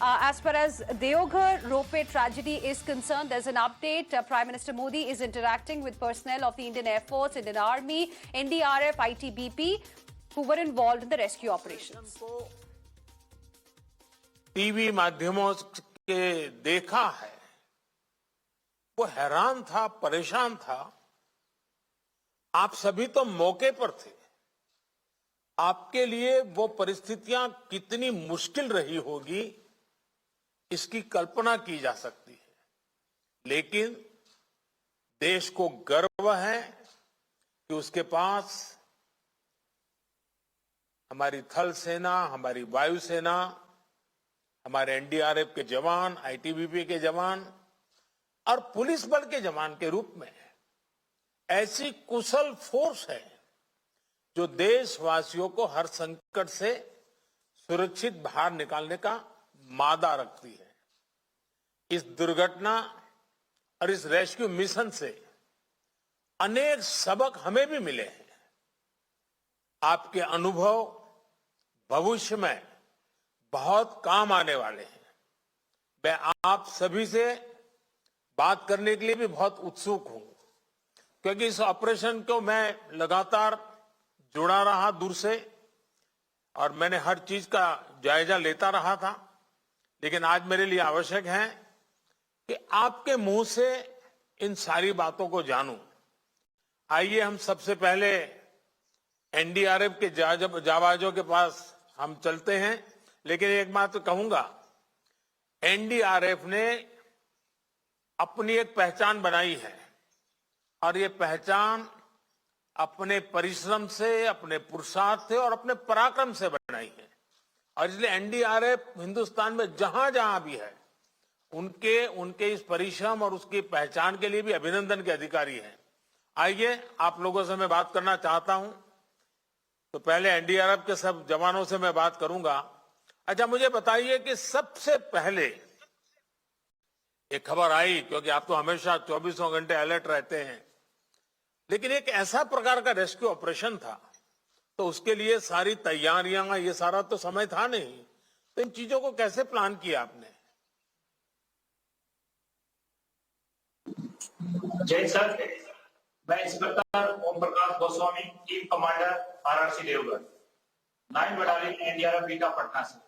As far as Deoghar ropeway tragedy is concerned, there's an update. Prime Minister Modi is interacting with personnel of the Indian Air Force, Indian Army, NDRF, ITBP, who were involved in the rescue operations. TV माध्यमों के देखा है, वो हैरान था, परेशान था। आप सभी तो मौके पर थे। आपके लिए वो परिस्थितियां कितनी मुश्किल रही होगी, इसकी कल्पना की जा सकती है। लेकिन देश को गर्व है कि उसके पास हमारी थल सेना, हमारी वायुसेना, हमारे एनडीआरएफ के जवान, आईटीबीपी के जवान और पुलिस बल के जवान के रूप में ऐसी कुशल फोर्स है जो देशवासियों को हर संकट से सुरक्षित बाहर निकालने का मादा रखती है। इस दुर्घटना और इस रेस्क्यू मिशन से अनेक सबक हमें भी मिले हैं। आपके अनुभव भविष्य में बहुत काम आने वाले हैं। मैं आप सभी से बात करने के लिए भी बहुत उत्सुक हूं, क्योंकि इस ऑपरेशन को मैं लगातार जुड़ा रहा दूर से और मैंने हर चीज का जायजा लेता रहा था। लेकिन आज मेरे लिए आवश्यक है कि आपके मुंह से इन सारी बातों को जानूं। आइए हम सबसे पहले एनडीआरएफ के जाबाजों के पास हम चलते हैं। लेकिन एक बात तो कहूंगा, एनडीआरएफ ने अपनी एक पहचान बनाई है और ये पहचान अपने परिश्रम से, अपने पुरुषार्थ से और अपने पराक्रम से बनाई है। और इसलिए एनडीआरएफ हिंदुस्तान में जहां जहां भी है, उनके इस परिश्रम और उसकी पहचान के लिए भी अभिनंदन के अधिकारी हैं। आइए आप लोगों से मैं बात करना चाहता हूं। तो पहले एनडीआरएफ के सब जवानों से मैं बात करूंगा। अच्छा, मुझे बताइए कि सबसे पहले एक खबर आई, क्योंकि आप तो हमेशा 24 घंटे अलर्ट रहते हैं, लेकिन एक ऐसा प्रकार का रेस्क्यू ऑपरेशन था, तो उसके लिए सारी तैयारियां, ये सारा तो समय था नहीं। तो इन चीजों को कैसे प्लान किया आपने? जय सर, मैं inspector Om Prakash Goswami, team commander RRC Deoghar, 9 battalion NDRF Bihta Patna से।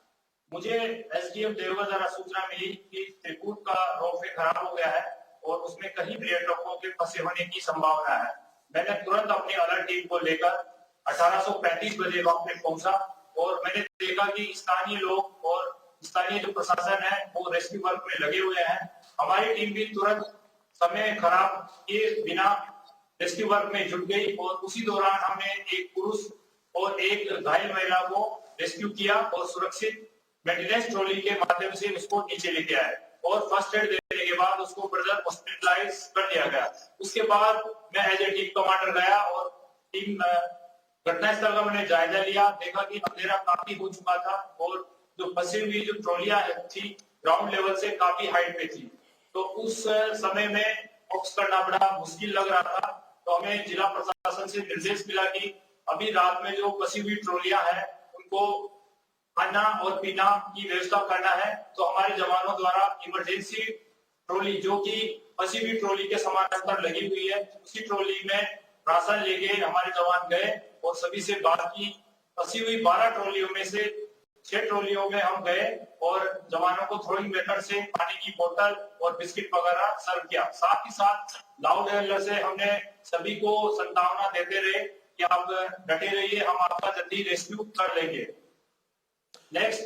मुझे एसडीएम देवघर द्वारा सूचना मिली कि त्रिकूट का रोपवे खराब हो गया है और उसमें कहीं पर्यटकों के फंसे होने की संभावना है। मैंने तुरंत अपनी अलर्ट टीम को लेकर 1835 बजे वहां पे पहुंचा और मैंने देखा कि स्थानीय लोग और स्थानीय जो प्रशासन है वो रेस्क्यू वर्क में लगे हुए हैं। हमारी टीम भी तुरंत समय खराब किए बिना रेस्क्यू वर्क में जुट गई और उसी दौरान हमने एक पुरुष और एक घायल महिला को रेस्क्यू किया और सुरक्षित मेंटेनेंस ट्रॉली के माध्यम से उसको नीचे लेके आए और फर्स्ट एड देने के बाद उसको ब्रदर हॉस्पिटलाइज कर दिया गया। उसके बाद मैं एज ए टीम कमांडर गया और टीम घटनास्थल का मैंने जायजा लिया। देखा कि अंधेरा काफी हो चुका था और जो फंसी हुई जो ट्रॉलियां थी ग्राउंड लेवल से काफी हाइट पे थी, तो उस समय में फोकस करना बड़ा मुश्किल लग रहा था। तो हमें जिला प्रशासन से निर्देश मिला कि अभी रात में जो फंसी हुई ट्रॉलियां हैं उनको खाना और पीना की व्यवस्था करना है। तो हमारे जवानों द्वारा इमरजेंसी ट्रॉली, जो कि फंसी हुई ट्रॉली के समानांतर लगी हुई है, उसी ट्रॉली में राशन लेके हमारे जवान गए और सभी से बात की। फंसी हुई 12 ट्रॉलियों में से 6 ट्रॉलियों में हम गए और जवानों को थ्रोइंग मेथड से पानी की बोतल और बिस्किट वगैरह सर्व किया। साथ ही साथ लाउड एलर्ट से हमने सभी को संतावना देते रहे कि आप डटे रहिए, हम आपका जल्दी रेस्क्यू कर लेंगे। नेक्स्ट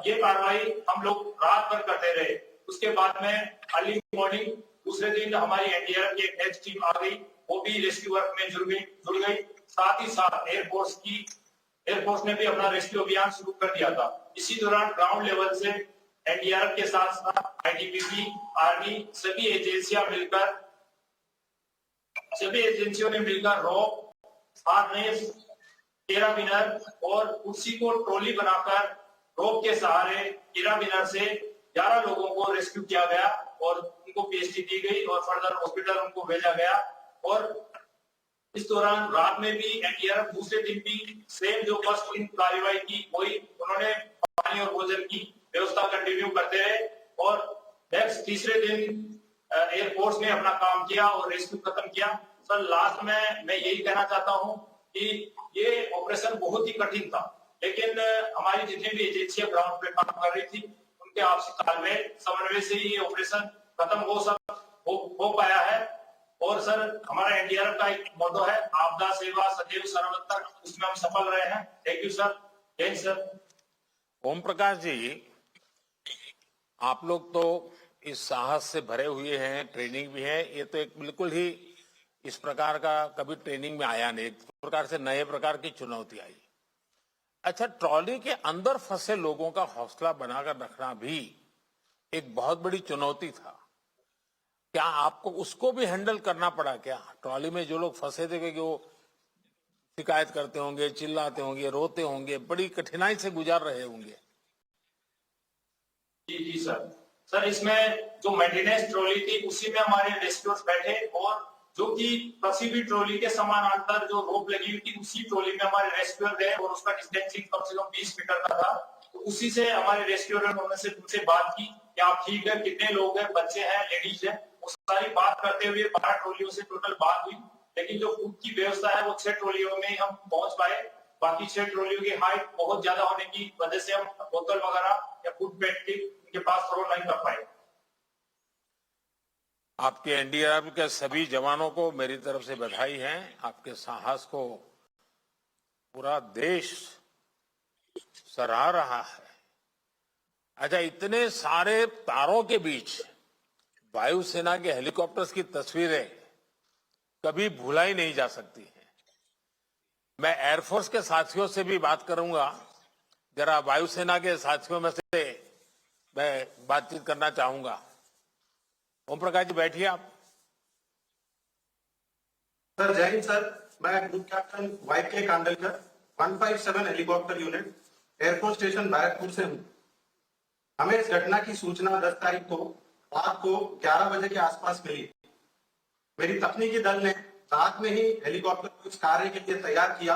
ये कार्रवाई हम लोग रात भर करते रहे। उसके बाद में अर्ली मॉर्निंग दूसरे दिन हमारी एनडीआरएफ की एक नेक्स्ट टीम आ गई, वो भी रेस्क्यू वर्क में जुड़ गई। साथ ही साथ एयरफोर्स ने भी अपना रेस्क्यू अभियान शुरू कर दिया था। इसी दौरान ग्राउंड लेवल से एनडीआरएफ के साथ साथ आईटीबीपी, आर्मी, सभी एजेंसियों ने मिलकर रोप, हार्नेस, कैराबिनर और उसी को ट्रॉली बनाकर रोप के सहारे कैराबिनर से 11 लोगों को रेस्क्यू किया गया और उनको पीएचडी दी गई और फर्दर हॉस्पिटल उनको भेजा गया। और इस दौरान रात में भी एनडीआरएफ दूसरे दिन भी सेम जो फर्स्ट दिन कार्रवाई की वही उन्होंने पानी और भोजन की व्यवस्था कंटिन्यू करते रहे और नेक्स्ट तीसरे दिन एयरफोर्स ने अपना काम किया और रेस्क्यू खत्म किया। सर लास्ट में मैं यही कहना चाहता हूं कि ये ऑपरेशन बहुत ही कठिन था, लेकिन हमारी जितनी भी एजेंसियां ग्राउंड पे काम कर रही थी उनके आपसी तालमेल समन्वय से ही ये ऑपरेशन खत्म हो पाया है। और सर हमारा एनडीआरएफ का एक मोटो है, आपदा सेवा सदैव सर्वोत्तर, उसमें हम सफल रहे हैं। Thank you sir. जय हिंद सर। ओम प्रकाश जी, आप लोग तो इस साहस से भरे हुए हैं, ट्रेनिंग भी है, ये तो एक बिल्कुल ही इस प्रकार का कभी ट्रेनिंग में आया नहीं, एक प्रकार से नए प्रकार की चुनौती आई। अच्छा, ट्रॉली के अंदर फंसे लोगों का हौसला बनाकर रखना भी एक बहुत बड़ी चुनौती था। क्या आपको उसको भी हैंडल करना पड़ा क्या? ट्रॉली में जो लोग फंसे थे कि वो शिकायत करते होंगे, चिल्लाते होंगे, रोते होंगे, बड़ी कठिनाई से गुजार रहे होंगे। जी जी सर। सर इसमें जो मेंटेनेंस ट्रॉली थी उसी में हमारे रेस्क्यूअर्स बैठे और जो कि किसी भी ट्रॉली के समानांतर जो रोप लगी हुई थी उसी ट्रॉली में हमारे रेस्क्यूअर गए और उसका डिस्टेंसिंग कम से कम 20 मीटर का था। तो उसी से हमारे रेस्क्यूअर ने उनसे बात की कि आप ठीक है, कितने लोग हैं, बच्चे हैं, लेडीज है, वो सारी बात करते हुए 12 ट्रॉलियों से टोटल बात हुई। लेकिन जो फूड की व्यवस्था है वो 6 ट्रॉलियों में ही हम पहुंच पाए। बाकी 6 ट्रॉलियों की हाइट बहुत ज्यादा होने की वजह से हम बोतल वगैरह या फूड पैकेट उनके पास थ्रो नहीं कर पाए। आपके एनडीआरएफ के सभी जवानों को मेरी तरफ से बधाई है। आपके साहस को पूरा देश सराह रहा है। अच्छा, इतने सारे तारों के बीच वायुसेना के हेलीकॉप्टर्स की तस्वीरें कभी भुलाई नहीं जा सकती हैं। मैं एयरफोर्स के साथियों से भी बात करूंगा, जरा वायुसेना के साथियों में से मैं बातचीत करना चाहूंगा। ओम प्रकाश जी बैठिए आप। सर जय हिंद सर। मैं group captain YK Kandalkar 157 helicopter unit air force station Barrackpore से हूँ। हमें इस घटना की सूचना 10 तारीख को रात को 11 बजे के आसपास मिली। मेरी तकनीकी दल ने रात में ही हेलीकॉप्टर को इस कार्य के लिए तैयार किया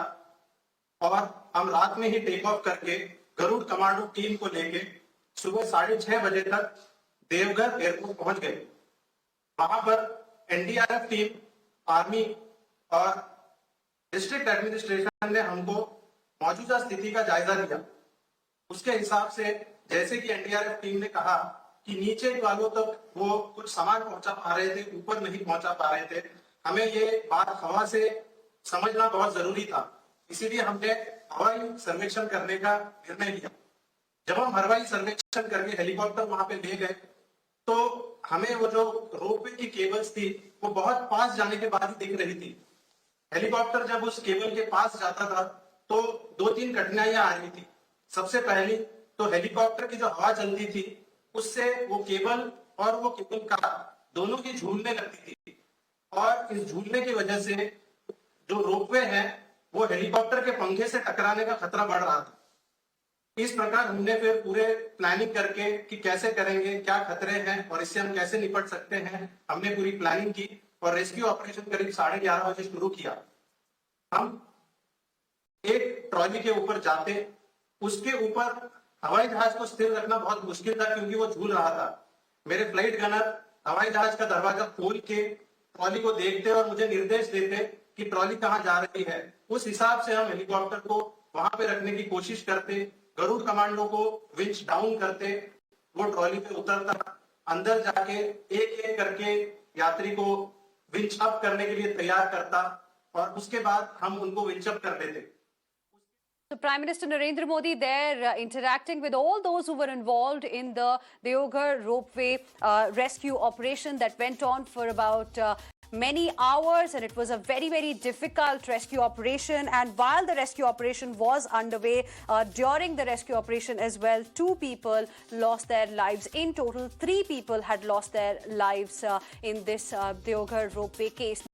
और हम रात में ही टेक ऑफ करके गरुड़ कमांडो टीम को लेके सुबह 6:30 बजे तक देवघर एयरपोर्ट पहुंच गए। वहां पर एनडीआरएफ टीम, आर्मी और डिस्ट्रिक्ट एडमिनिस्ट्रेशन ने हमको मौजूदा स्थिति का जायजा दिया। उसके हिसाब से जैसे कि एनडीआरएफ टीम ने कहा कि नीचे वालों तक वो कुछ सामान पहुंचा पा रहे थे, ऊपर नहीं पहुंचा पा रहे थे। हमें ये बात हवा से समझना बहुत जरूरी था, इसीलिए हमने हवाई सर्वेक्षण करने का निर्णय लिया। जब हम हवाई सर्वेक्षण करके हेलीकॉप्टर वहां पे ले गए तो हमें वो जो रोपवे की केबल्स थी वो बहुत पास जाने के बाद ही दिख रही थी। हेलीकॉप्टर जब उस केबल के पास जाता था तो 2-3 कठिनाइयां आ रही थी। सबसे पहली तो हेलीकॉप्टर की जो हवा चलती थी उससे वो केबल और वो केबल कार दोनों की झूलने लगती थी और इस झूलने की वजह से जो रोपवे है वो हेलीकॉप्टर के पंखे से टकराने का खतरा बढ़ रहा था। इस प्रकार हमने फिर पूरे प्लानिंग करके कि कैसे करेंगे, क्या खतरे हैं और इससे हम कैसे निपट सकते हैं, हमने पूरी प्लानिंग की और रेस्क्यू ऑपरेशन करीब 11:30 बजे शुरू किया। हम एक ट्रॉली के ऊपर जाते, उसके ऊपर हवाई जहाज को स्थिर रखना बहुत मुश्किल था क्योंकि वो झूल रहा था। मेरे फ्लाइट गनर हवाई जहाज का दरवाजा खोल के ट्रॉली को देखते और मुझे निर्देश देते कि ट्रॉली कहाँ जा रही है। उस हिसाब से हम हेलीकॉप्टर को वहां पे रखने की कोशिश करते, गरुड़ कमांडो को विंच डाउन करते, वो ट्रॉली पे उतरता, अंदर जाके एक एक करके यात्री को विंच अप करने के लिए तैयार करता और उसके बाद हम उनको विंच अप कर देते। So Prime Minister Narendra Modi there interacting with all those who were involved in the Deoghar ropeway rescue operation that went on for about many hours, and it was a very, very difficult rescue operation. And while the rescue operation was underway, during the rescue operation as well, 2 people lost their lives. In total, 3 people had lost their lives in this Deoghar ropeway case.